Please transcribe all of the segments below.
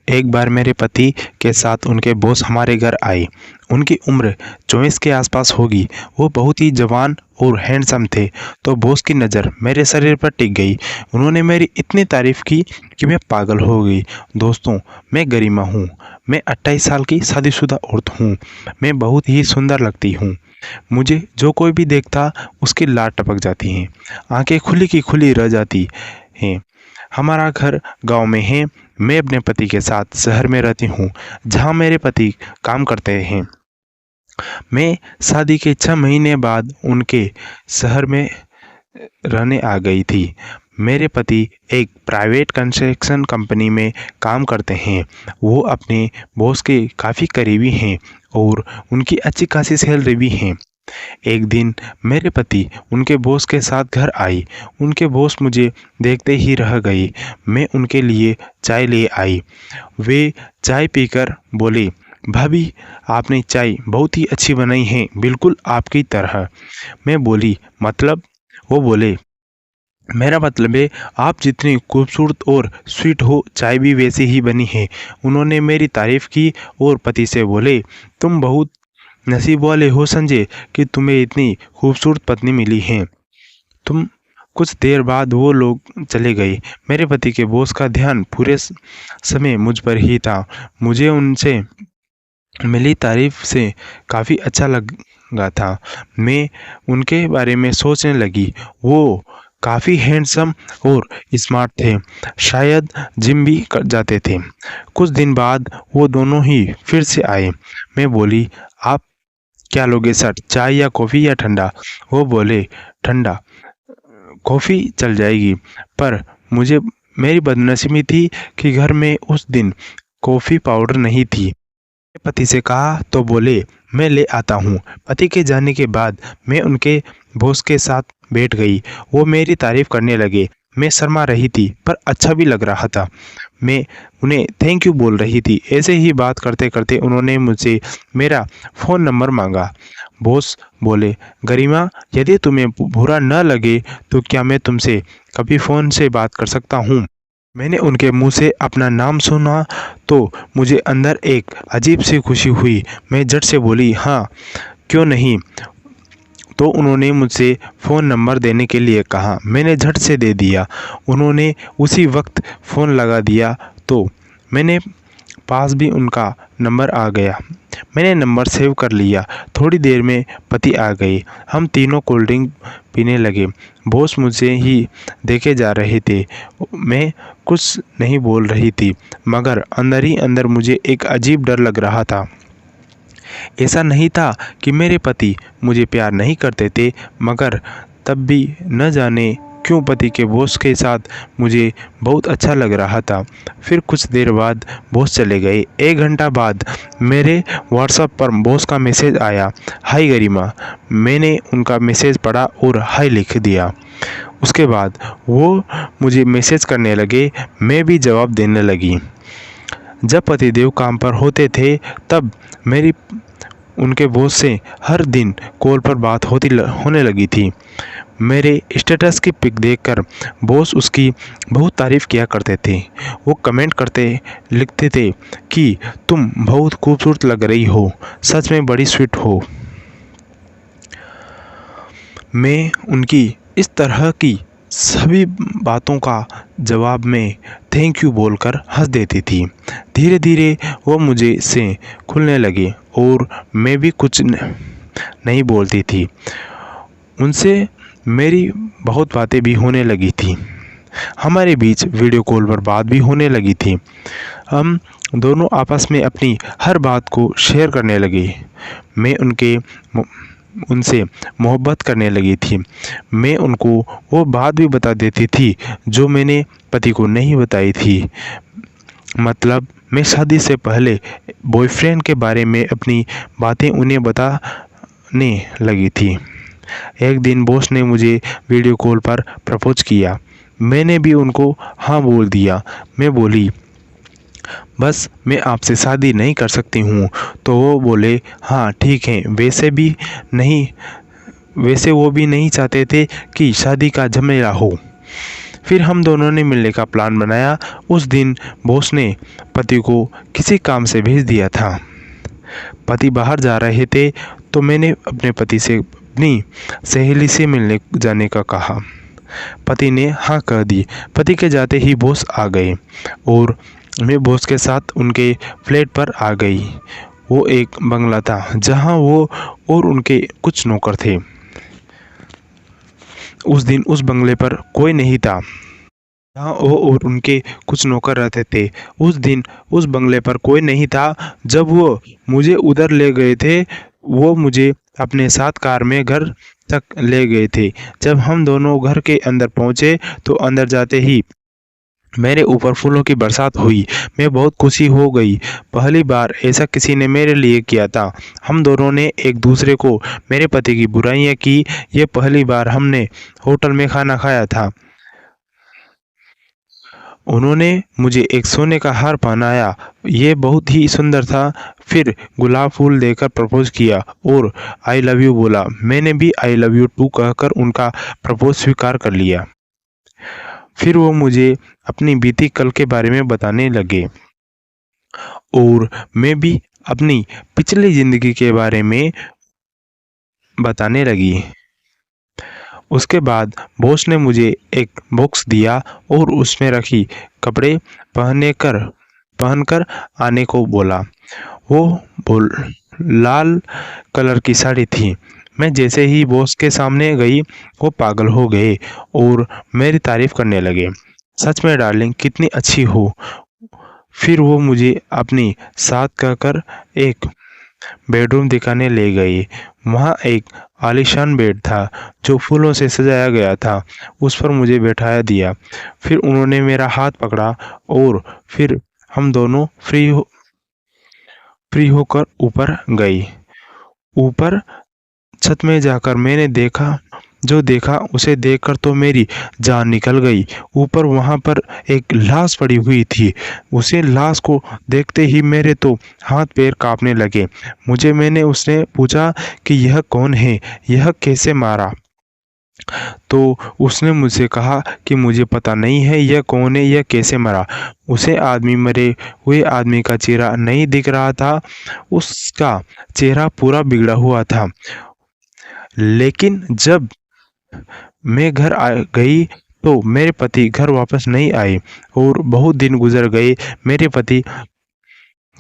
एक बार मेरे पति के साथ उनके बॉस हमारे घर आए। उनकी उम्र 24 के आसपास होगी। वो बहुत ही जवान और हैंडसम थे। तो बॉस की नज़र मेरे शरीर पर टिक गई। उन्होंने मेरी इतनी तारीफ़ की कि मैं पागल हो गई। दोस्तों, मैं गरिमा हूँ। मैं 28 साल की शादीशुदा औरत हूँ। मैं बहुत ही सुंदर लगती हूँ। मुझे जो कोई भी देखता उसकी लार टपक जाती हैं, आंखें खुली की खुली रह जाती हैं। हमारा घर गांव में है। मैं अपने पति के साथ शहर में रहती हूँ, जहाँ मेरे पति काम करते हैं। मैं शादी के 6 महीने बाद उनके शहर में रहने आ गई थी। मेरे पति एक प्राइवेट कंस्ट्रक्शन कंपनी में काम करते हैं। वो अपने बॉस के काफ़ी करीबी हैं और उनकी अच्छी खासी सैलरी भी है। एक दिन मेरे पति उनके बॉस के साथ घर आई। उनके बॉस मुझे देखते ही रह गए। मैं उनके लिए चाय ले आई। वे चाय पीकर बोले, भाभी, आपने चाय बहुत ही अच्छी बनाई है, बिल्कुल आपकी तरह। मैं बोली, मतलब? वो बोले, मेरा मतलब है आप जितनी खूबसूरत और स्वीट हो, चाय भी वैसी ही बनी है। उन्होंने मेरी तारीफ़ की और पति से बोले, तुम बहुत नसीब वाले हो संजय कि तुम्हें इतनी खूबसूरत पत्नी मिली है। कुछ देर बाद वो लोग चले गए। मेरे पति के बॉस का ध्यान पूरे समय मुझ पर ही था। मुझे उनसे मिली तारीफ से काफ़ी अच्छा लगा था। मैं उनके बारे में सोचने लगी। वो काफ़ी हैंडसम और स्मार्ट थे। शायद जिम भी कर जाते थे। कुछ दिन बाद वो दोनों ही फिर से आए। मैं बोली, आप क्या लोगे सर, चाय या कॉफ़ी या ठंडा? वो बोले, ठंडा। कॉफ़ी चल जाएगी। पर मेरी बदनसीबी थी कि घर में उस दिन कॉफ़ी पाउडर नहीं थी। पति से कहा तो बोले, मैं ले आता हूँ। पति के जाने के बाद मैं उनके बॉस के साथ बैठ गई। वो मेरी तारीफ़ करने लगे। मैं शर्मा रही थी पर अच्छा भी लग रहा था। मैं उन्हें थैंक यू बोल रही थी। ऐसे ही बात करते करते उन्होंने मुझसे मेरा फ़ोन नंबर मांगा। बॉस बोले, गरिमा, यदि तुम्हें बुरा न लगे तो क्या मैं तुमसे कभी फ़ोन से बात कर सकता हूँ? मैंने उनके मुंह से अपना नाम सुना तो मुझे अंदर एक अजीब सी खुशी हुई। मैं झट से बोली, हाँ, क्यों नहीं। तो उन्होंने मुझसे फ़ोन नंबर देने के लिए कहा। मैंने झट से दे दिया। उन्होंने उसी वक्त फ़ोन लगा दिया तो मैंने पास भी उनका नंबर आ गया। मैंने नंबर सेव कर लिया। थोड़ी देर में पति आ गए। हम तीनों कोल्ड ड्रिंक पीने लगे। बॉस मुझे ही देखे जा रहे थे। मैं कुछ नहीं बोल रही थी, मगर अंदर ही अंदर मुझे एक अजीब डर लग रहा था। ऐसा नहीं था कि मेरे पति मुझे प्यार नहीं करते थे, मगर तब भी न जाने क्यों पति के बॉस के साथ मुझे बहुत अच्छा लग रहा था। फिर कुछ देर बाद बॉस चले गए। 1 घंटा बाद मेरे व्हाट्सएप पर बॉस का मैसेज आया, हाय गरिमा। मैंने उनका मैसेज पढ़ा और हाय लिख दिया। उसके बाद वो मुझे मैसेज करने लगे। मैं भी जवाब देने लगी। जब पतिदेव काम पर होते थे तब मेरी उनके बॉस से हर दिन कॉल पर बात होने लगी थी। मेरे स्टेटस की पिक देखकर बॉस उसकी बहुत तारीफ़ किया करते थे। वो कमेंट करते लिखते थे कि तुम बहुत खूबसूरत लग रही हो, सच में बड़ी स्वीट हो। मैं उनकी इस तरह की सभी बातों का जवाब में थैंक यू बोलकर हंस देती थी। धीरे धीरे वो मुझे से खुलने लगे और मैं भी कुछ नहीं बोलती थी। उनसे मेरी बहुत बातें भी होने लगी थी। हमारे बीच वीडियो कॉल पर बात भी होने लगी थी। हम दोनों आपस में अपनी हर बात को शेयर करने लगे। मैं उनसे मोहब्बत करने लगी थी। मैं उनको वो बात भी बता देती थी जो मैंने पति को नहीं बताई थी। मतलब मैं शादी से पहले बॉयफ्रेंड के बारे में अपनी बातें उन्हें बताने लगी थी। एक दिन बॉस ने मुझे वीडियो कॉल पर प्रपोज किया। मैंने भी उनको हाँ बोल दिया। मैं बोली, बस मैं आपसे शादी नहीं कर सकती हूँ। तो वो बोले, हाँ ठीक है। वैसे वो भी नहीं चाहते थे कि शादी का झमेला हो। फिर हम दोनों ने मिलने का प्लान बनाया। उस दिन बॉस ने पति को किसी काम से भेज दिया था। पति बाहर जा रहे थे तो मैंने अपने पति से अपनी सहेली से मिलने जाने का कहा। पति ने हाँ कह दी। पति के जाते ही बॉस आ गए और मैं बॉस के साथ उनके फ्लैट पर आ गई। वो एक बंगला था जहाँ वो और उनके कुछ नौकर थे। उस दिन उस बंगले पर कोई नहीं था जहाँ वो और उनके कुछ नौकर रहते थे। उस दिन उस बंगले पर कोई नहीं था। जब वो मुझे उधर ले गए थे, वो मुझे अपने साथ कार में घर तक ले गए थे। जब हम दोनों घर के अंदर पहुंचे तो अंदर जाते ही मेरे ऊपर फूलों की बरसात हुई। मैं बहुत खुशी हो गई। पहली बार ऐसा किसी ने मेरे लिए किया था। हम दोनों ने एक दूसरे को मेरे पति की बुराइयां की। ये पहली बार हमने होटल में खाना खाया था। उन्होंने मुझे एक सोने का हार पहनाया, ये बहुत ही सुंदर था। फिर गुलाब फूल देकर प्रपोज किया और आई लव यू बोला। मैंने भी आई लव यू टू कहकर उनका प्रपोज स्वीकार कर लिया। फिर वो मुझे अपनी बीती कल के बारे में बताने लगे और मैं भी अपनी पिछली जिंदगी के बारे में बताने लगी। उसके बाद बॉस ने मुझे एक बॉक्स दिया और उसमें रखी कपड़े पहनकर आने को बोला। वो लाल कलर की साड़ी थी। मैं जैसे ही बॉस के सामने गई, वो पागल हो गए और मेरी तारीफ करने लगे। सच में डार्लिंग कितनी अच्छी हो। फिर वो मुझे अपनी साथ कहकर एक बेडरूम दिखाने ले गए। वहाँ एक आलीशान बेड था जो फूलों से सजाया गया था। उस पर मुझे बैठाया दिया। फिर उन्होंने मेरा हाथ पकड़ा और फिर हम दोनों फ्री होकर ऊपर गए। ऊपर छत में जाकर मैंने जो देखा उसे देखकर तो मेरी जान निकल गई। ऊपर वहां पर एक लाश पड़ी हुई थी। उसे लाश को देखते ही मेरे तो हाथ पैर कांपने लगे। मैंने उसने पूछा कि यह कौन है, यह कैसे मारा? तो उसने मुझसे कहा कि मुझे पता नहीं है यह कौन है, यह कैसे मरा। मरे हुए आदमी का चेहरा नहीं दिख रहा था। उसका चेहरा पूरा बिगड़ा हुआ था। लेकिन जब मैं घर आ गई तो मेरे पति घर वापस नहीं आए और बहुत दिन गुजर गए। मेरे पति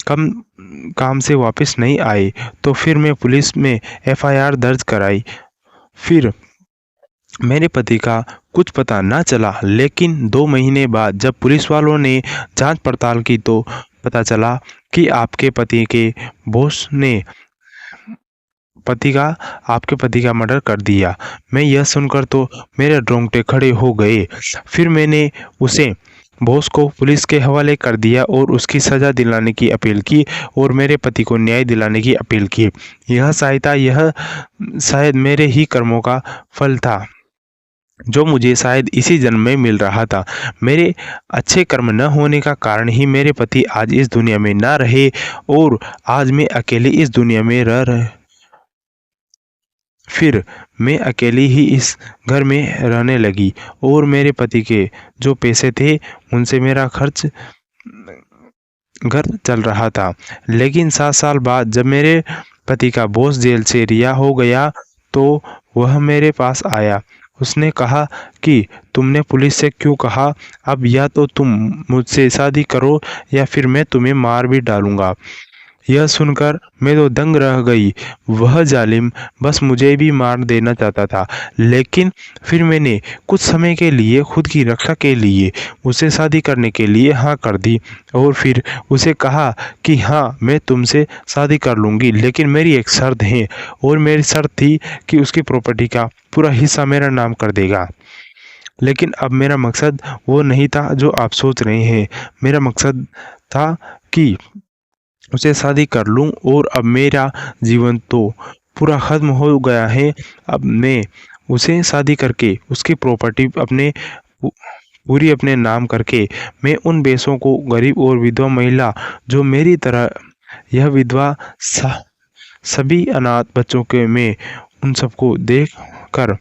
काम से वापस नहीं आए तो फिर मैं पुलिस में एफआईआर दर्ज कराई। फिर मेरे पति का कुछ पता ना चला, लेकिन 2 महीने बाद जब पुलिस वालों ने जांच पड़ताल की तो पता चला कि आपके पति का मर्डर कर दिया। मैं यह सुनकर तो मेरे रोंगटे खड़े हो गए। फिर मैंने उसे बॉस को पुलिस के हवाले कर दिया और उसकी सज़ा दिलाने की अपील की और मेरे पति को न्याय दिलाने की अपील की। यह शायद मेरे ही कर्मों का फल था जो मुझे शायद इसी जन्म में मिल रहा था। मेरे अच्छे कर्म न होने का कारण ही मेरे पति आज इस दुनिया में ना रहे और आज मैं अकेली इस दुनिया में फिर मैं अकेली ही इस घर में रहने लगी और मेरे पति के जो पैसे थे उनसे मेरा घर चल रहा था। लेकिन 7 साल बाद जब मेरे पति का बॉस जेल से रिहा हो गया तो वह मेरे पास आया। उसने कहा कि तुमने पुलिस से क्यों कहा? अब या तो तुम मुझसे शादी करो या फिर मैं तुम्हें मार भी डालूंगा। यह सुनकर मैं तो दंग रह गई। वह जालिम बस मुझे भी मार देना चाहता था। लेकिन फिर मैंने कुछ समय के लिए खुद की रक्षा के लिए उसे शादी करने के लिए हाँ कर दी और फिर उसे कहा कि हाँ मैं तुमसे शादी कर लूँगी, लेकिन मेरी एक शर्त है। और मेरी शर्त थी कि उसकी प्रॉपर्टी का पूरा हिस्सा मेरा नाम कर देगा। लेकिन अब मेरा मकसद वो नहीं था जो आप सोच रहे हैं। मेरा मकसद था कि उसे शादी कर लूं और अब मेरा जीवन तो पूरा ख़त्म हो गया है। अब मैं उसे शादी करके उसकी प्रॉपर्टी पूरी अपने नाम करके मैं उन बेसों को, गरीब और विधवा महिला जो मेरी तरह यह विधवा सभी अनाथ बच्चों के मैं उन सबको देख कर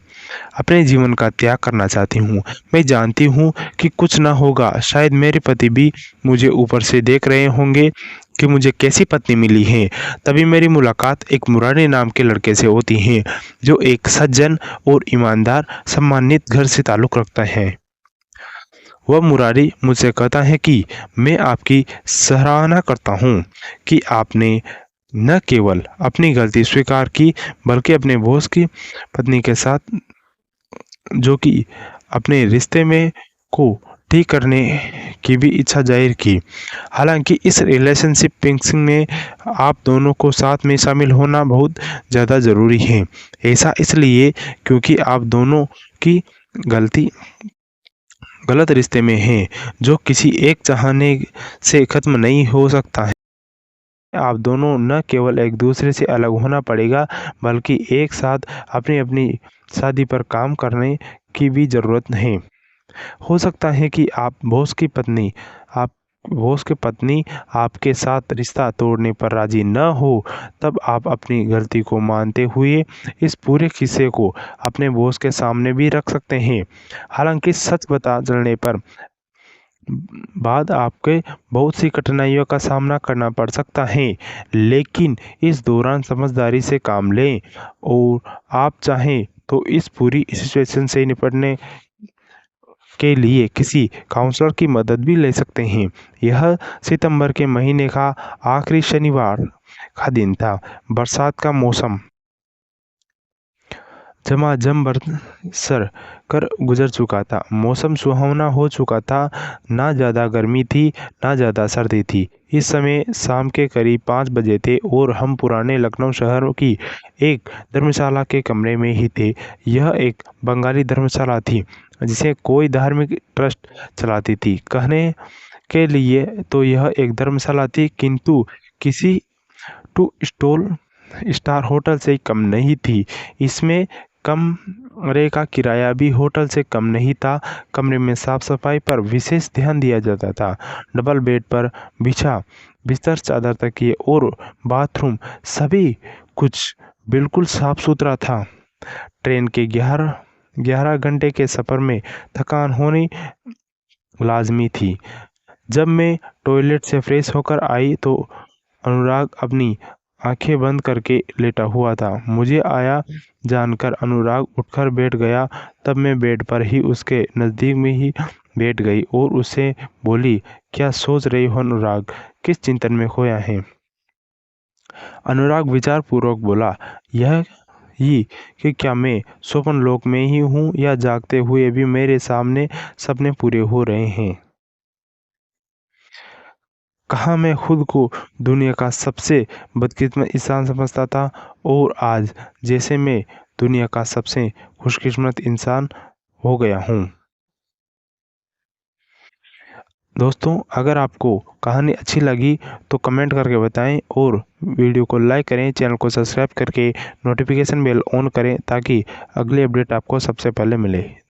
अपने जीवन का त्याग करना चाहती हूँ। मैं जानती हूँ कि कुछ ना होगा, शायद मेरे पति भी मुझे ऊपर से देख रहे होंगे कि मुझे कैसी पत्नी मिली है। तभी मेरी मुलाकात एक मुरारी नाम के लड़के से होती है, जो एक सज्जन और ईमानदार सम्मानित घर से ताल्लुक़ रखता है। वह मुरारी मुझसे कहता है कि मैं आपकी सराहना करता हूँ कि आपने न केवल अपनी गलती स्वीकार की, बल्कि अपने बॉस की पत्नी के साथ जो कि अपने रिश्ते में को ठीक करने की भी इच्छा जाहिर की। हालांकि इस रिलेशनशिप फिक्सिंग में आप दोनों को साथ में शामिल होना बहुत ज़्यादा ज़रूरी है। ऐसा इसलिए क्योंकि आप दोनों की गलत रिश्ते में हैं, जो किसी एक चाहने से ख़त्म नहीं हो सकता है। आप दोनों न केवल एक दूसरे से अलग होना पड़ेगा, बल्कि एक साथ अपनी अपनी शादी पर काम करने की भी ज़रूरत है। हो सकता है कि बॉस की पत्नी आपके साथ रिश्ता तोड़ने पर राजी न हो, तब आप अपनी गलती को मानते हुए इस पूरे किस्से को अपने बॉस के सामने भी रख सकते हैं। हालांकि सच पता चलने पर बाद आपके बहुत सी कठिनाइयों का सामना करना पड़ सकता है, लेकिन इस दौरान समझदारी से काम लें और आप चाहें तो इस पूरी सिचुएशन से निपटने के लिए किसी काउंसलर की मदद भी ले सकते हैं। यह सितंबर के महीने का आखिरी शनिवार का दिन था। बरसात का मौसम झमाझम बरसर कर गुजर चुका था। मौसम सुहावना हो चुका था। ना ज़्यादा गर्मी थी, ना ज़्यादा सर्दी थी। इस समय शाम के करीब 5 बजे थे और हम पुराने लखनऊ शहर की एक धर्मशाला के कमरे में ही थे। यह एक बंगाली धर्मशाला थी, जिसे कोई धार्मिक ट्रस्ट चलाती थी। कहने के लिए तो यह एक धर्मशाला थी, किंतु किसी 2 स्टार होटल से कम नहीं थी। इसमें कमरे का किराया भी होटल से कम नहीं था। कमरे में साफ सफाई पर विशेष ध्यान दिया जाता था। डबल बेड पर बिछा बिस्तर, चादर, तकिए और बाथरूम सभी कुछ बिल्कुल साफ सुथरा था। ट्रेन के 11 घंटे के सफ़र में थकान होनी लाजमी थी। जब मैं टॉयलेट से फ्रेश होकर आई तो अनुराग अपनी आंखें बंद करके लेटा हुआ था। मुझे आया जानकर अनुराग उठकर बैठ गया। तब मैं बेड पर ही उसके नज़दीक में ही बैठ गई और उससे बोली, क्या सोच रही हो अनुराग? किस चिंतन में खोया है? अनुराग विचारपूर्वक बोला, यह ही कि क्या मैं स्वप्न लोक में ही हूँ या जागते हुए भी मेरे सामने सपने पूरे हो रहे हैं। कहाँ मैं खुद को दुनिया का सबसे बदकिस्मत इंसान समझता था और आज जैसे मैं दुनिया का सबसे खुशकिस्मत इंसान हो गया हूँ। दोस्तों, अगर आपको कहानी अच्छी लगी तो कमेंट करके बताएं और वीडियो को लाइक करें, चैनल को सब्सक्राइब करके नोटिफिकेशन बेल ऑन करें ताकि अगली अपडेट आपको सबसे पहले मिले।